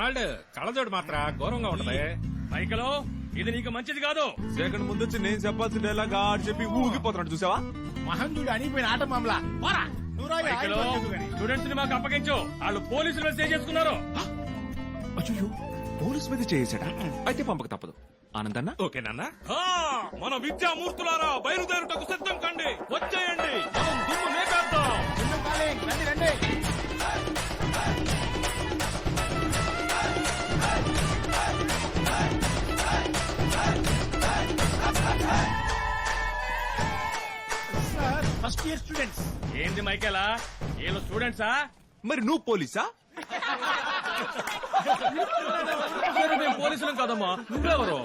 Donald కళ్ళజోడు మాత్రం ఘోరంగా ఉంటది. మైకలో ఇది నీకు మంచిది కాదు. సెకండ్ ముందు వచ్చి నేను చెప్పాల్సిన డైలాగ్ ఆడు చెప్పి ఊగిపోతున్నాడు చూసావా. మహంజుడు అనిపోయిన ఆట మామలా పోరా. మైకలో స్టూడెంట్స్ ని మాకు అప్పగించు. వాళ్ళు పోలీసులు మెసేజ్ చేసుకున్నారు. అయ్యో పోలీస్ మీద చేసాడా? అయితే పంపక తప్పదు. ఆనందన్న ఓకేనన్నా? మన విద్యామూర్తులారా బయలుదేరుటకు సిద్ధం కండి. వచ్చేయండి, మనం దుమ్ము లేపేద్దాం. రండి రండి. Sir first year students. ఏంది మైకేలా వీళ్ళు స్టూడెంట్సా? మరి నువ్వు పోలీసా? మేము పోలీసులం కాదమ్మా. నువ్వెవరు?